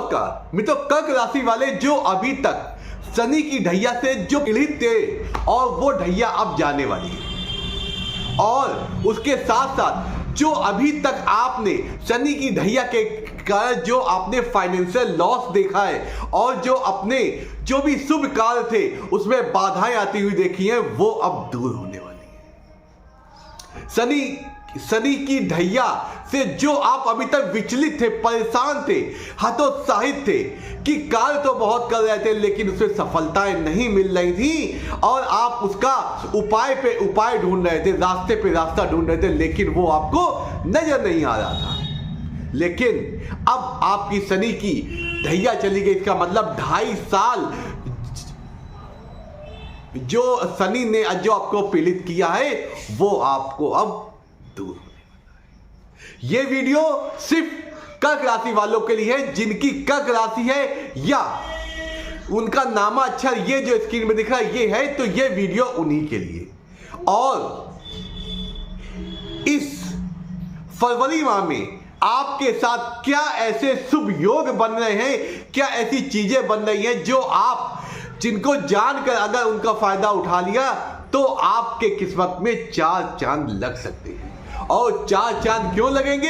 नमस्कार मित्रों, कर्क राशि वाले जो अभी तक शनि की ढैया से जो पीड़ित थे और वो ढैया अब जाने वाली है, और उसके साथ साथ जो अभी तक आपने शनि की ढैया के कारण जो आपने फाइनेंशियल लॉस देखा है और जो अपने जो भी शुभ कार्य थे उसमें बाधाएं आती हुई देखी हैं, वो अब दूर होने वाली है। शनि की ढैया से जो आप अभी तक विचलित थे, परेशान थे, हतोत्साहित थे कि कार्य तो बहुत कर रहे थे लेकिन उसमें सफलताएं नहीं मिल रही थी और आप उसका उपाय पे उपाय ढूंढ रहे थे, रास्ते पे रास्ता ढूंढ रहे थे, लेकिन वो आपको नजर नहीं आ रहा था। लेकिन अब आपकी शनि की ढैया चली गई, इसका मतलब 2.5 साल जो शनि ने जो आपको पीड़ित किया है वो आपको अब दूर होने वाला है। ये वीडियो सिर्फ कर्क राशि वालों के लिए है, जिनकी कर्क राशि है या उनका नामा अक्षर ये जो स्क्रीन में दिख रहा है ये है, तो ये वीडियो उन्हीं के लिए। और इस फरवरी माह में आपके साथ क्या ऐसे शुभ योग बन रहे हैं, क्या ऐसी चीजें बन रही हैं जो आप जिनको जानकर अगर उनका फायदा उठा लिया तो आपके किस्मत में 4 चांद लग सकते हैं। और 4 चांद क्यों लगेंगे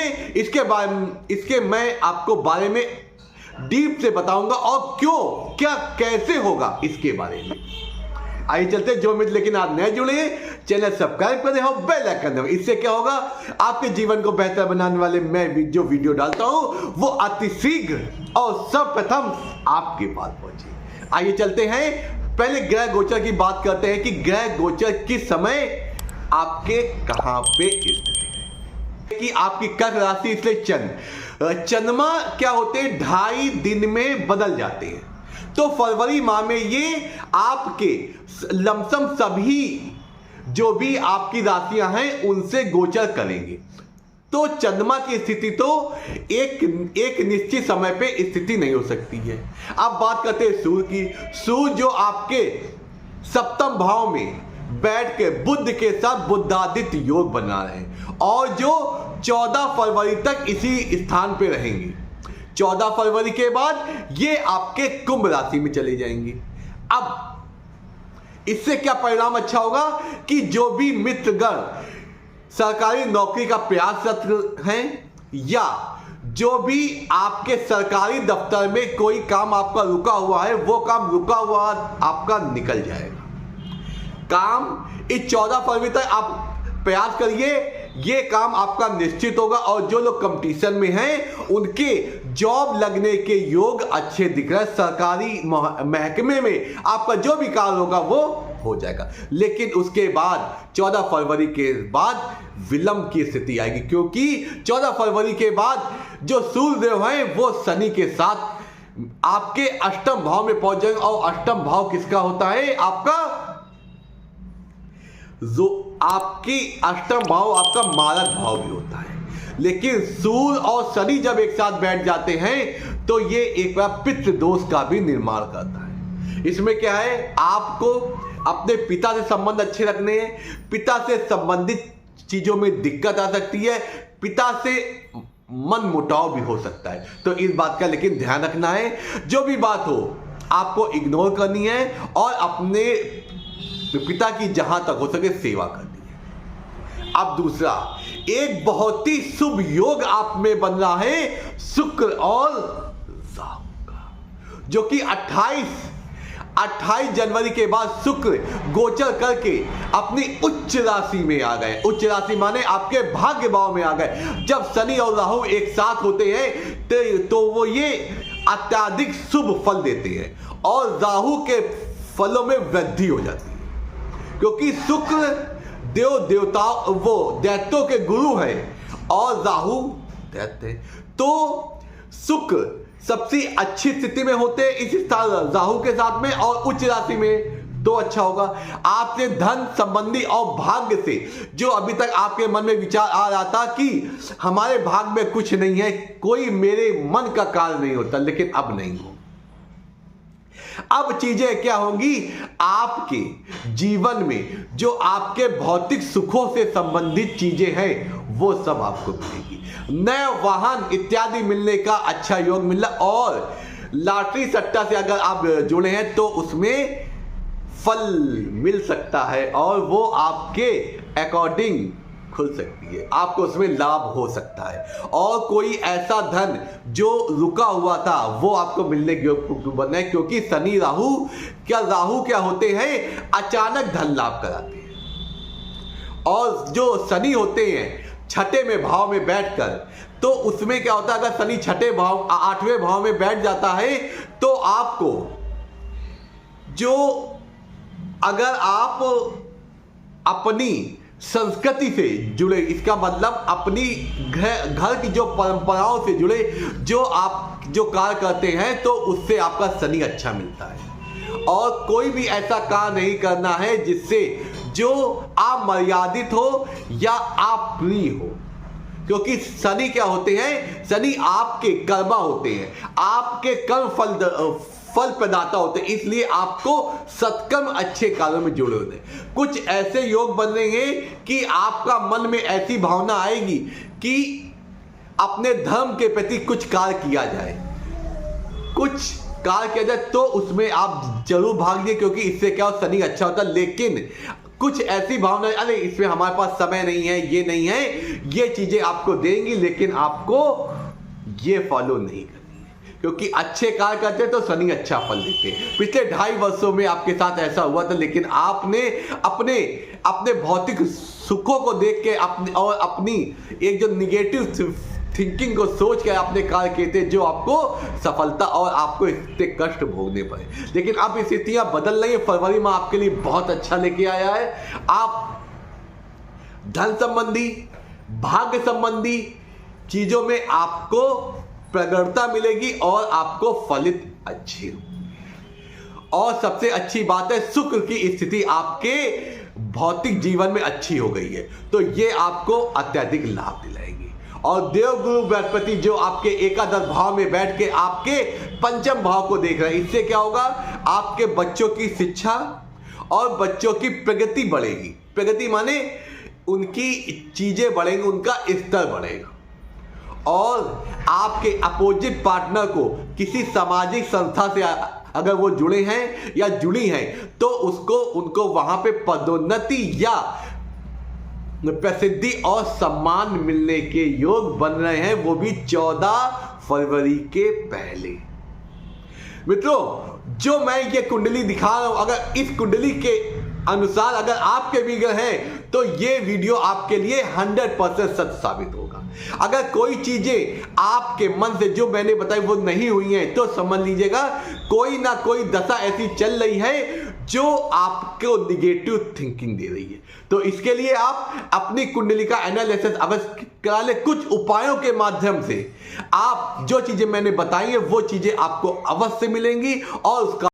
इसके मैं आपको बारे में डीप से बताऊंगा, और क्यों क्या कैसे होगा इसके बारे में। आइए चलते जो मित्र लेकिन आप नए जुड़े चैनल सब्सक्राइब करें और बेल आइकन दबाएं। इससे क्या होगा, आपके जीवन को बेहतर बनाने वाले मैं जो वीडियो डालता हूं वो अति शीघ्र और सर्वप्रथम आपके पास पहुंचे। आइए चलते हैं, पहले ग्रह गोचर की बात करते हैं कि ग्रह गोचर किस समय आपके कहां पे स्थित है। कि आपकी कर्क राशि इसलिए चंद्रमा क्या होते हैं 2.5 दिन में बदल जाते हैं, तो फरवरी माह में ये आपके लमसम सभी जो भी आपकी राशियां हैं उनसे गोचर करेंगे। तो चंद्रमा की स्थिति तो एक निश्चित समय पे स्थिति नहीं हो सकती है। अब बात करते हैं सूर्य की। सूर्य जो आपके सप्तम भाव में बैठ के बुध के साथ बुधादित्य योग बना रहे हैं और जो 14 फरवरी तक इसी स्थान पे रहेंगे। 14 फरवरी के बाद ये आपके कुंभ राशि में चले जाएंगे। अब इससे क्या परिणाम अच्छा होगा कि जो भी मित्रगण सरकारी नौकरी का प्रयासरत हैं या जो भी आपके सरकारी दफ्तर में कोई काम आपका रुका हुआ है, वो काम रुका हुआ आपका निकल जाएगा। काम इस 14 फरवरी तक आप प्रयास करिए, ये काम आपका निश्चित होगा। और जो लोग कंपटीशन में हैं उनके जॉब लगने के योग अच्छे दिख रहे हैं। सरकारी महकमे में आपका जो भी कार्य होगा वो हो जाएगा। लेकिन उसके बाद 14 फरवरी के बाद विलंब की स्थिति आएगी, क्योंकि 14 फरवरी के बाद जो सूर्यदेव हैं वो शनि के साथ आपके अष्टम भाव में पहुंच जाएंगे। और अष्टम भाव किसका होता है? आपका जो आपकी अष्टम भाव आपका मारक भाव भी होता है। लेकिन सूर्य और शनि जब एक साथ बैठ जाते हैं तो ये एक बार पितृ दोष का भी निर्माण करता है। इसमें क्या है, आपको अपने पिता से संबंध अच्छे रखने हैं, पिता से संबंधित चीजों में दिक्कत आ सकती है, पिता से मन मुटाव भी हो सकता है। तो इस बात का लेकिन ध्यान रखना है, जो भी बात हो आपको इग्नोर करनी है और अपने पिता की जहां तक हो सके सेवा करनी है। अब दूसरा, एक बहुत ही शुभ योग आप में बन रहा है शुक्र और राहु का, जो कि 28 जनवरी के बाद शुक्र गोचर करके अपनी उच्च राशि में आ गए। उच्च राशि माने आपके भाग्य भाव में आ गए। जब शनि और राहु एक साथ होते हैं तो वो ये अत्याधिक शुभ फल देते हैं और राहु के फलों में वृद्धि हो जाती है, क्योंकि शुक्र देवताओं वो दैत्यों के गुरु है और राहु दैत्य। तो शुक्र सबसे अच्छी स्थिति में होते हैं इस स्थान राहु के साथ में, और उच्च राशि में तो अच्छा होगा। आपसे धन संबंधी और भाग्य से जो अभी तक आपके मन में विचार आ रहा था कि हमारे भाग्य में कुछ नहीं है, कोई मेरे मन का कार्य नहीं होता, लेकिन अब नहीं हो। अब चीजें क्या होंगी, आपके जीवन में जो आपके भौतिक सुखों से संबंधित चीजें हैं वो सब आपको मिलेगी। नए वाहन इत्यादि मिलने का अच्छा योग मिल रहा, और लॉटरी सट्टा से अगर आप जुड़े हैं तो उसमें फल मिल सकता है और वो आपके अकॉर्डिंग खुल सकती है, आपको उसमें लाभ हो सकता है। और कोई ऐसा धन जो रुका हुआ था वो आपको मिलने के बना है, क्योंकि शनि राहु क्या होते हैं, अचानक धन लाभ कराते हैं। और जो शनि होते हैं छठे में भाव में बैठकर, तो उसमें क्या होता है, अगर शनि छठे भाव 8वें भाव में बैठ जाता है तो आपको जो, अगर आप अपनी संस्कृति से जुड़े, इसका मतलब अपनी घर की जो परंपराओं से जुड़े, जो आप जो कार्य करते हैं तो उससे आपका शनि अच्छा मिलता है। और कोई भी ऐसा कार्य नहीं करना है जिससे जो अमर्यादित हो या अप्रिय हो, क्योंकि शनि क्या होते हैं, शनि आपके कर्मा होते हैं, आपके कर्म फल प्रदाता होते हैं, इसलिए आपको सत्कर्म अच्छे कार्यों में जुड़े होते हैं। कुछ ऐसे योग बनेंगे कि आपका मन में ऐसी भावना आएगी कि अपने धर्म के प्रति कुछ कार्य किया जाए, तो उसमें आप जरूर भाग लिए, क्योंकि इससे क्या हो, शनि अच्छा होता है। लेकिन कुछ ऐसी भावना, अरे इसमें हमारे पास समय नहीं है, ये नहीं है, ये चीजें आपको देंगी, लेकिन आपको ये फॉलो नहीं करनी है, क्योंकि अच्छे कार्य करते तो शनि अच्छा फल देते। पिछले 2.5 वर्षों में आपके साथ ऐसा हुआ था, लेकिन आपने अपने भौतिक सुखों को देख के अपनी एक जो निगेटिव थिंकिंग को सोच के आपने कार्य किए थे, जो आपको सफलता और आपको इतने कष्ट भोगने पड़े। लेकिन अब स्थितियां बदल रही है, फरवरी में आपके लिए बहुत अच्छा लेके आया है। आप धन संबंधी, भाग्य संबंधी चीजों में आपको प्रगड़ता मिलेगी और आपको फलित अच्छी होगी। और सबसे अच्छी बात है, शुक्र की स्थिति आपके भौतिक जीवन में अच्छी हो गई है, तो ये आपको अत्यधिक लाभ दिलाएगी। और देवगुरु बृहस्पति जो आपके एकादश भाव में बैठ के आपके पंचम भाव को देख रहे हैं, इससे क्या होगा, आपके बच्चों की शिक्षा और बच्चों की प्रगति बढ़ेगी। प्रगति माने उनकी चीजें बढ़ेंगी, उनका स्तर बढ़ेगा। और आपके अपोजिट पार्टनर को किसी सामाजिक संस्था से अगर वो जुड़े हैं या जुड़ी हैं, तो उनको वहां पे पदोन्नति या प्रसिद्धि और सम्मान मिलने के योग बन रहे हैं, वो भी 14 फरवरी के पहले। मित्रों, जो मैं ये कुंडली दिखा रहा हूं, अगर इस कुंडली के अनुसार अगर आपके भी ग्रह हैं, तो ये वीडियो आपके लिए 100% सत्य साबित होगा। अगर कोई चीजें आपके मन से जो मैंने बताई वो नहीं हुई हैं, तो समझ लीजिएगा कोई ना कोई दशा ऐसी चल रही है जो आपको निगेटिव थिंकिंग दे रही है। तो इसके लिए आप अपनी कुंडली का एनालिसिस अवश्य करा ले। कुछ उपायों के माध्यम से आप जो चीजें मैंने बताई है वो चीजें आपको अवश्य मिलेंगी और उसका